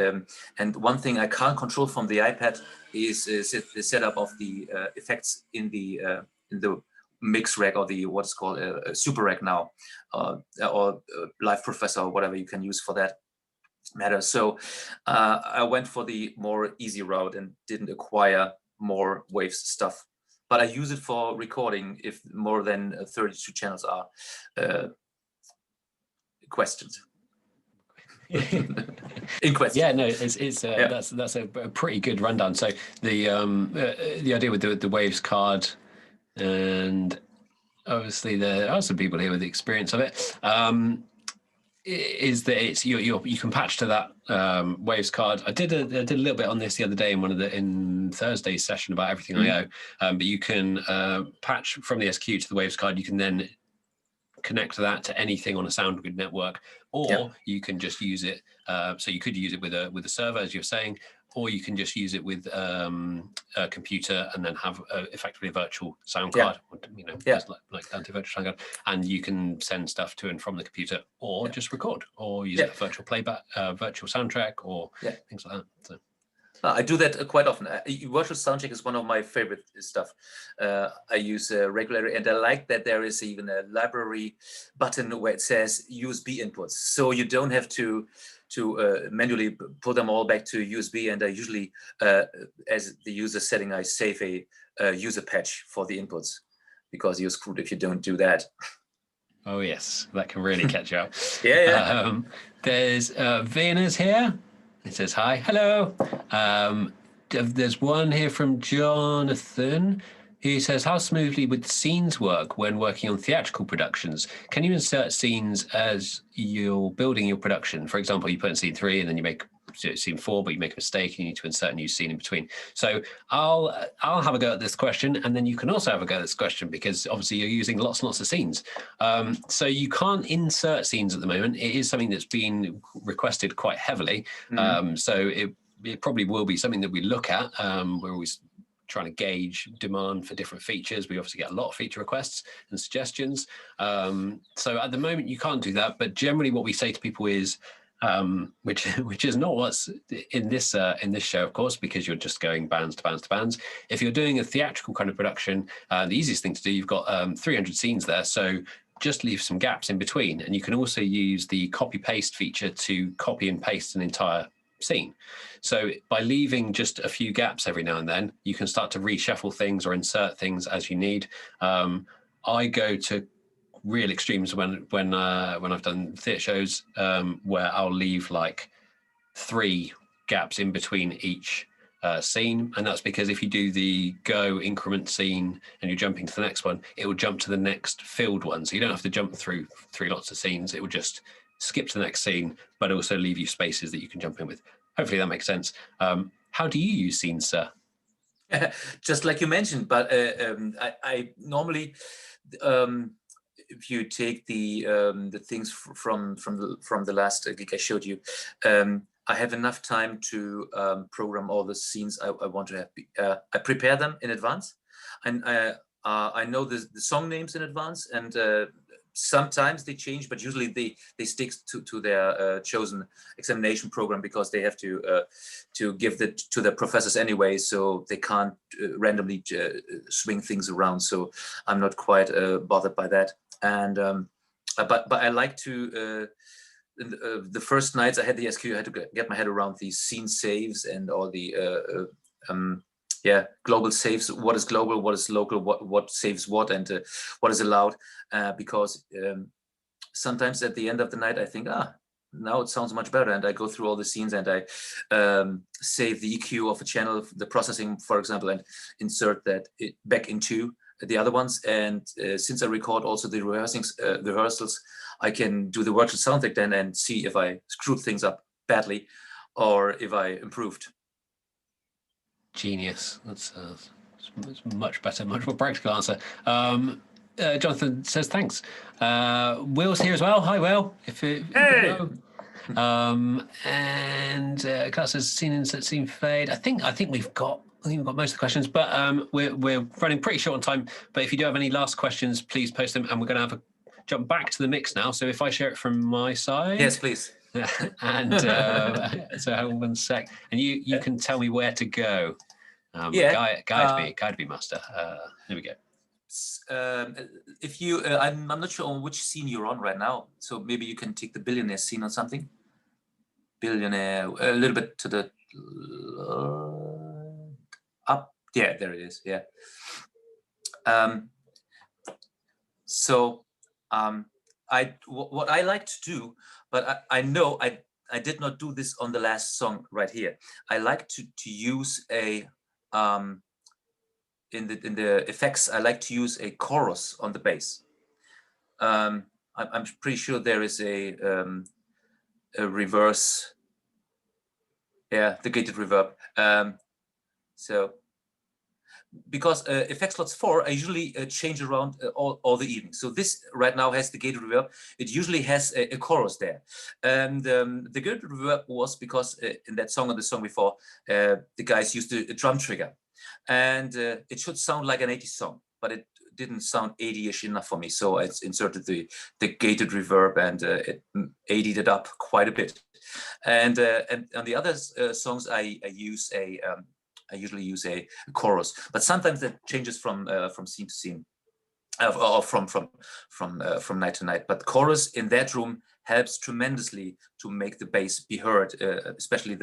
one thing I can't control from the iPad is the setup of the effects in the mix rack, or the what's called a super rack now, or Live Professor, or whatever you can use for that matter. So I went for the more easy route and didn't acquire more Waves stuff, but I use it for recording if more than 32 channels are questioned. In question. Yeah, no, that's a pretty good rundown. So the idea with the Waves card, and obviously there are some people here with the experience of it, is that it's you can patch to that Waves card. I did a little bit on this the other day in Thursday's session about everything I owe, but you can patch from the SQ to the Waves card. You can then connect that to anything on a SoundGrid network, or you can just use it. So you could use it with a server, as you're saying, or you can just use it with a computer and then have effectively a virtual sound card, just like anti-virtual sound card, and you can send stuff to and from the computer, or just record, or use a virtual playback, virtual soundtrack, or things like that. So. I do that quite often. Virtual soundcheck is one of my favorite stuff. I use regularly, and I like that there is even a library button where it says USB inputs, so you don't have to manually put them all back to USB. And I usually, as the user setting, I save a user patch for the inputs, because you're screwed if you don't do that. Oh yes, that can really catch you up. There's Venus here. It says hi. Hello. There's one here from Jonathan. He says, how smoothly would scenes work when working on theatrical productions? Can you insert scenes as you're building your production? For example, you put in scene 3 and then you make scene 4, but you make a mistake and you need to insert a new scene in between. So I'll have a go at this question, and then you can also have a go at this question, because obviously you're using lots and lots of scenes. So you can't insert scenes at the moment. It is something that's been requested quite heavily. So it probably will be something that we look at. We're always trying to gauge demand for different features. We obviously get a lot of feature requests and suggestions. So at the moment you can't do that, but generally what we say to people is, which is not what's in this show, of course, because you're just going bands to bands to bands. If you're doing a theatrical kind of production, the easiest thing to do, you've got 300 scenes there, so just leave some gaps in between, and you can also use the copy paste feature to copy and paste an entire scene. So by leaving just a few gaps every now and then, you can start to reshuffle things or insert things as you need. I go to real extremes when I've done theatre shows, where I'll leave like 3 gaps in between each scene, and that's because if you do the go increment scene and you're jumping to the next one, it will jump to the next filled one, so you don't have to jump through 3 lots of scenes. It will just skip to the next scene, but also leave you spaces that you can jump in with. Hopefully that makes sense. How do you use scenes, sir? Just like you mentioned, but I normally, if you take the things from the last gig I showed you, I have enough time to program all the scenes I want to have. I prepare them in advance, and I know the song names in advance, and sometimes they change, but usually they stick to their chosen examination program, because they have to give that to their professors anyway, so they can't randomly swing things around. So I'm not quite bothered by that. And but I like to the first nights I had the SQ, I had to get my head around the scene saves and all the global saves. What is global, what is local, what saves what, and what is allowed, because sometimes at the end of the night I think, now it sounds much better, and I go through all the scenes and I save the EQ of a channel, the processing, for example, and insert that back into the other ones. And since I record also the rehearsals, I can do the virtual soundtrack then and see if I screwed things up badly or if I improved. Genius. That's much better, much more practical answer. Jonathan says thanks. Will's here as well. Hi, Will. Hey. And Klaus says scene insert, scene fade. I think we've got most of the questions, but we're running pretty short on time. But if you do have any last questions, please post them, and we're going to have jump back to the mix now. So if I share it from my side. Yes, please. And so hold on 1 sec. And you can tell me where to go. Guide me, master. Here we go. If you, I'm not sure on which scene you're on right now. So maybe you can take the billionaire scene or something. Billionaire, a little bit to the up. Yeah, there it is. Yeah. What I like to do, but I know I did not do this on the last song right here. I like to use a in the effects. I like to use a chorus on the bass. I'm pretty sure there is a reverse. Yeah, the gated reverb. So. Because effect slots 4 I usually change around all the evening. So this right now has the gated reverb. It usually has a chorus there. And the gated reverb was because in that song and the song before, the guys used a drum trigger. And it should sound like an 80s song, but it didn't sound 80-ish enough for me. So I inserted the gated reverb and it 80'd it up quite a bit. And on the other songs, I usually use a chorus, but sometimes that changes from scene to scene, or from night to night. But chorus in that room helps tremendously to make the bass be heard, especially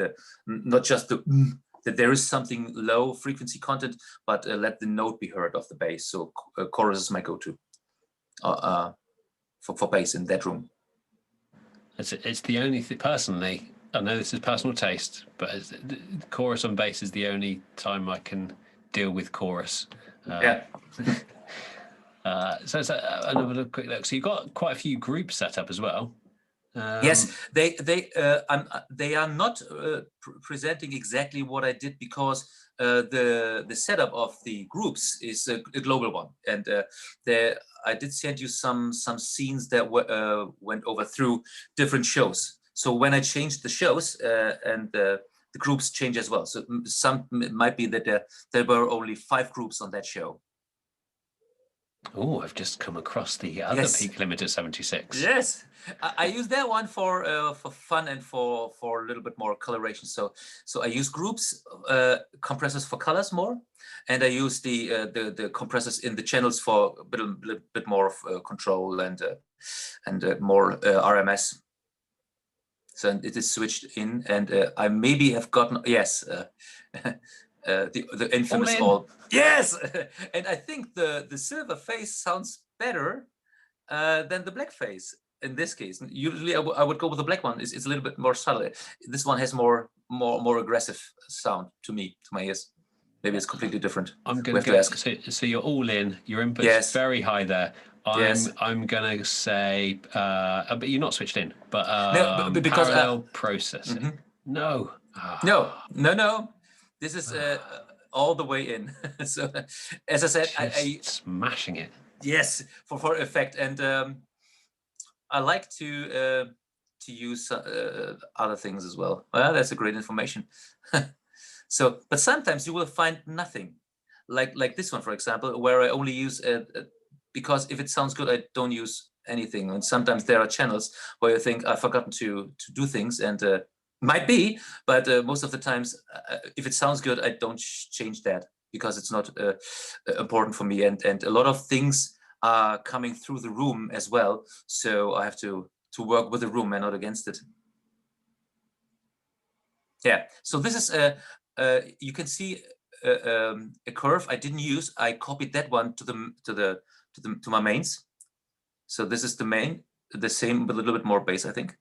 not just that there is something low frequency content, but let the note be heard of the bass. So chorus is my go-to for bass in that room. It's the only thing, personally. I know this is personal taste, but the chorus on bass is the only time I can deal with chorus. Yeah. So another quick look. So you've got quite a few groups set up as well. Yes, they are not presenting exactly what I did because the setup of the groups is a global one, and I did send you some scenes that went over through different shows. So when I changed the shows and the groups change as well. So it might be that there were only 5 groups on that show. Oh, I've just come across the other peak limiter 76. Yes, I use that one for fun and for a little bit more coloration. So I use groups, compressors for colors more, and I use the compressors in the channels for a little bit more of control and more RMS. So it is switched in, and I maybe have gotten the infamous all yes, and I think the silver face sounds better than the black face in this case. Usually I would go with the black one. It's a little bit more subtle. This one has more aggressive sound to my ears. Maybe it's completely different. I'm going to ask. So you're all in. Your input's very high there. I'm gonna say, but you're not switched in. But no, because parallel processing. Mm-hmm. No. This is all the way in. So, as I said, I smashing it. Yes, for effect, and I like to use other things as well. Well, that's a great information. So, but sometimes you will find nothing, like this one, for example, where I only use because if it sounds good, I don't use anything. And sometimes there are channels where you think I've forgotten to do things, and might be, but most of the times, if it sounds good, I don't change that because it's not important for me. And a lot of things are coming through the room as well, so I have to work with the room and not against it. Yeah. So this is you can see a curve I didn't use. I copied that one to my mains. So this is the main, the same but a little bit more bass, I think.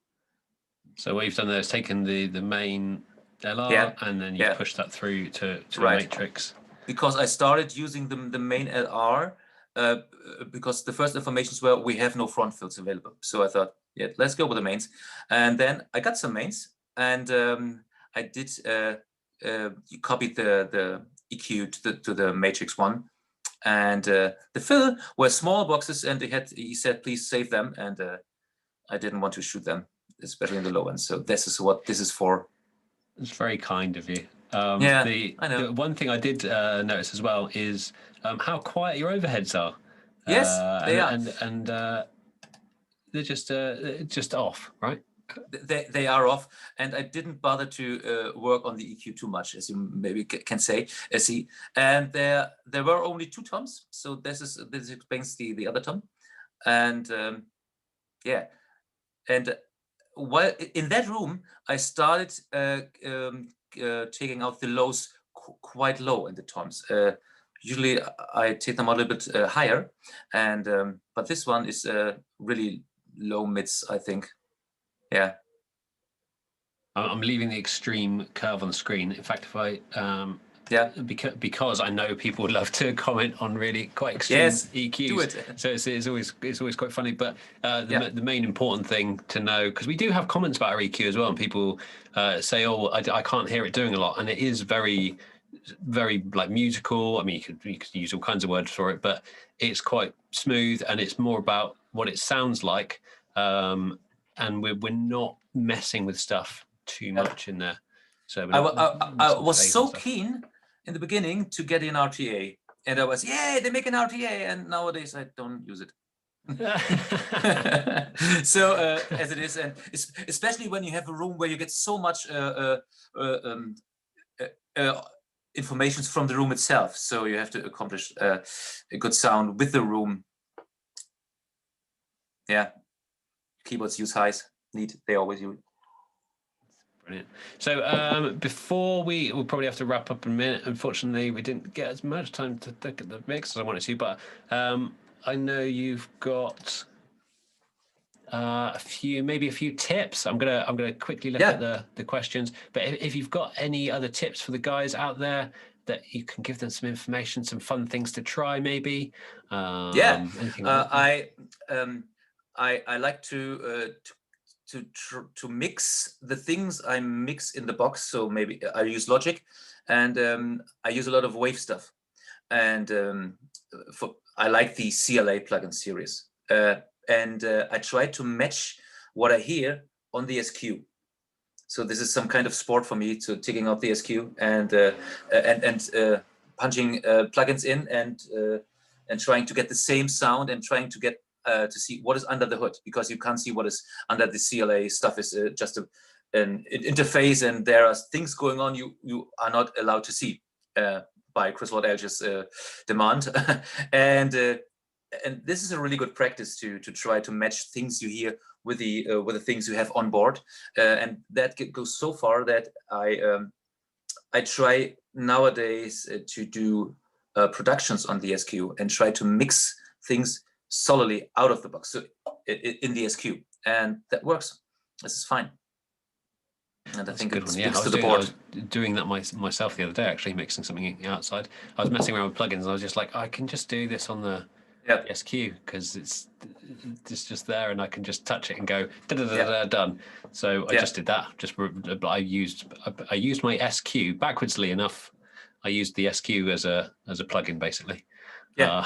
So what you've done there is taken the main LR and then you push that through to a matrix. Because I started using the main LR because the first informations were we have no front fills available. So I thought, yeah, let's go with the mains. And then I got some mains, and I did copied the EQ to the matrix one. And the fill were small boxes, and he said, please save them. And I didn't want to shoot them, especially in the low end. So this is what this is for. It's very kind of you. I know. The one thing I did notice as well is how quiet your overheads are. Yes, they are. And just off, right? They are off, and I didn't bother to work on the EQ too much, as you maybe can say, see. And there were only 2 toms, so this explains the other tom, and yeah, and while in that room, I started taking out the lows quite low in the toms. Usually I take them a little bit higher, and but this one is really low mids, I think. Yeah. I'm leaving the extreme curve on the screen. In fact, if I Yeah. because I know people love to comment on really quite extreme EQs. Do it. So it's always quite funny. But the main important thing to know, because we do have comments about our EQ as well, and people say, "Oh, I can't hear it doing a lot," and it is very, very like musical. I mean, you could use all kinds of words for it, but it's quite smooth, and it's more about what it sounds like. And we're not messing with stuff too much in there. So I was so keen in the beginning to get an RTA, and I was, yay, they make an RTA, and nowadays I don't use it. So as it is, and especially when you have a room where you get so much information from the room itself, so you have to accomplish a good sound with the room. Yeah, keyboards use highs. Neat, they always use. Brilliant. So before we'll probably have to wrap up in a minute. Unfortunately, we didn't get as much time to look at the mix as I wanted to, but I know you've got a few tips. I'm gonna quickly look at the questions. But if you've got any other tips for the guys out there that you can give them some information, some fun things to try, maybe. Anything like that? I like to mix the things I mix in the box. So maybe I use Logic, and I use a lot of wave stuff. And I like the CLA plugin series. And I try to match what I hear on the SQ. So this is some kind of sport for me, to taking out the SQ and punching plugins in and trying to get the same sound, and trying to get to see what is under the hood, because you can't see what is under the CLA stuff. Is just an interface, and there are things going on you are not allowed to see by Chris Lord Alge's demand. And this is a really good practice to try to match things you hear with the things you have on board, and that goes so far that I try nowadays to do productions on the SQ and try to mix things solidly out of the box, so in the SQ, and that works. This is fine, and I think it speaks to the board. I was doing that myself the other day, actually, mixing something outside. I was messing around with plugins, and I was just like, I can just do this on the SQ, because it's just there, and I can just touch it and go done. So I just did that. I used my SQ backwardsly enough. I used the SQ as a plugin, basically. Yeah,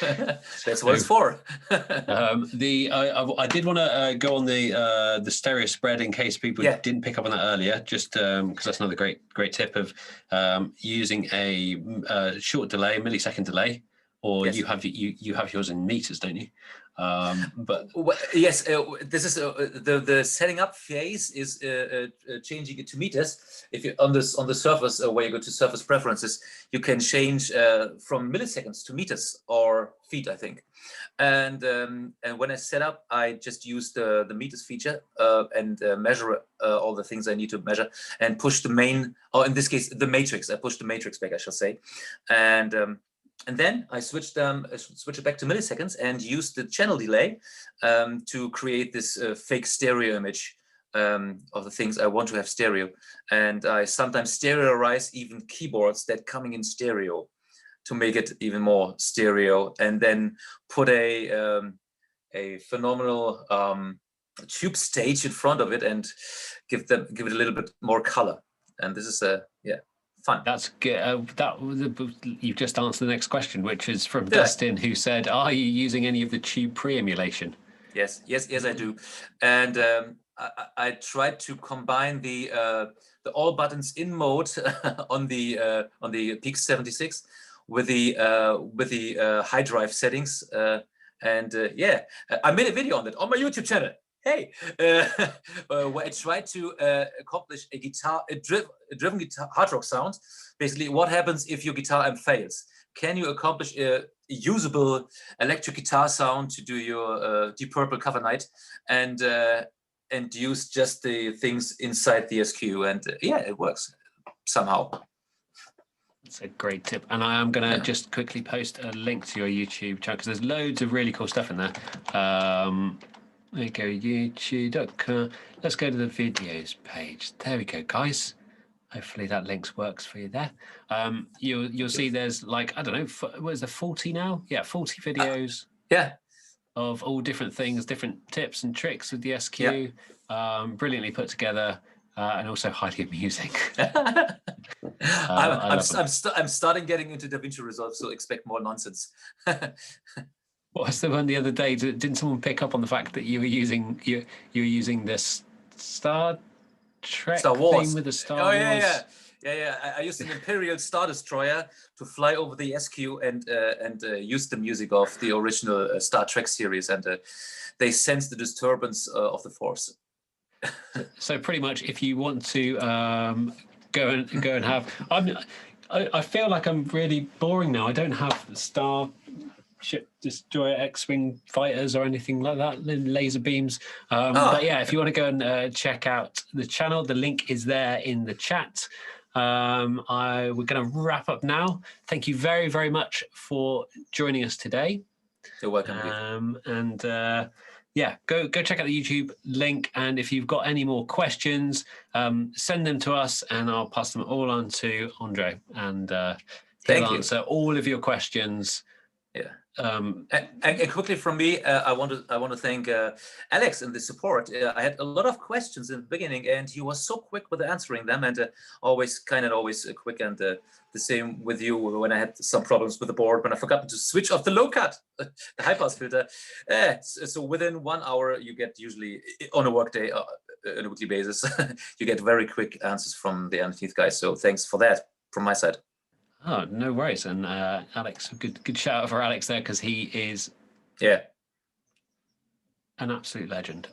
that's what it's for. I did want to go on the stereo spread, in case people didn't pick up on that earlier, just because that's another great tip of using a short delay, millisecond delay, or you have yours in meters, don't you? But yes, this is the setting up phase is changing it to meters. If you on the surface, where you go to surface preferences, you can change from milliseconds to meters or feet, I think. And when I set up, I just use the meters feature and measure all the things I need to measure, and push the main, or in this case the matrix. I push the matrix back, I shall say, and then I switch it back to milliseconds and use the channel delay to create this fake stereo image of the things I want to have stereo. And I sometimes stereoize even keyboards that coming in stereo to make it even more stereo, and then put a phenomenal tube stage in front of it and give it a little bit more color. And this is fun. That's good. You've just answered the next question, which is from Dustin, who said, "Are you using any of the tube pre-emulation?" Yes, I do, and I tried to combine the all buttons in mode on the Peak 76 with the high drive settings, And I made a video on that on my YouTube channel. Hey, where I tried to accomplish a driven guitar hard rock sound. Basically, what happens if your guitar amp fails? Can you accomplish a usable electric guitar sound to do your Deep Purple Cover Night and use just the things inside the SQ? And it works somehow. It's a great tip, and I am going to just quickly post a link to your YouTube channel because there's loads of really cool stuff in there. There you go, youtube.com. Let's go to the videos page. There we go, guys. Hopefully that link works for you there. You'll see there's like, I don't know, what is there, 40 now? Yeah, 40 videos. Of all different things, different tips and tricks with the SQ. Brilliantly put together. And also highly amusing. I'm starting getting into DaVinci Resolve, so expect more nonsense. What was the one the other day? Didn't someone pick up on the fact that you were using this Star Trek Wars theme with the Star Wars? I used an Imperial Star Destroyer to fly over the SQ and use the music of the original Star Trek series, and they sense the disturbance of the Force. So pretty much, if you want to go and have, I feel like I'm really boring now. I don't have Starship Destroyer X-wing fighters or anything like that, laser beams. But yeah, if you want to go and check out the channel, the link is there in the chat. We're going to wrap up now. Thank you very, very much for joining us today. You're welcome. Go check out the YouTube link, and if you've got any more questions, send them to us, and I'll pass them all on to André, and he'll answer all of your questions. And quickly from me, I want to thank Alex and the support. I had a lot of questions in the beginning, and he was so quick with answering them, and always quick. And the same with you when I had some problems with the board when I forgot to switch off the low cut, the high pass filter. So within 1 hour, you get usually on a workday, on a weekly basis, you get very quick answers from the Allen&Heath guys. So thanks for that from my side. Oh, no worries. And Alex, good shout out for Alex there, because he is an absolute legend.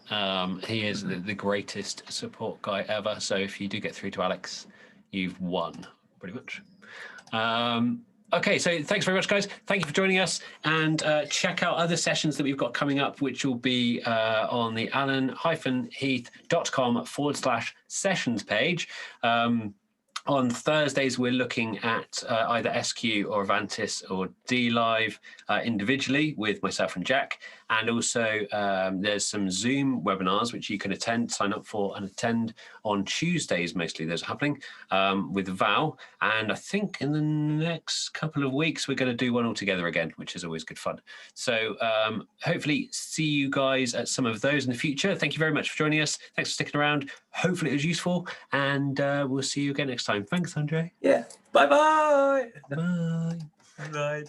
He is the greatest support guy ever. So if you do get through to Alex, you've won, pretty much. Okay, so thanks very much, guys. Thank you for joining us. And check out other sessions that we've got coming up, which will be on the allen-heath.com/sessions page. On Thursdays, we're looking at either SQ or Avantis or DLive individually with myself and Jack. And also there's some Zoom webinars which you can sign up for and attend on Tuesdays. Mostly those are happening with Val. And I think in the next couple of weeks, we're going to do one all together again, which is always good fun. So hopefully see you guys at some of those in the future. Thank you very much for joining us. Thanks for sticking around. Hopefully it was useful, and we'll see you again next time. Thanks, André. Yeah. Bye-bye. Bye. Right.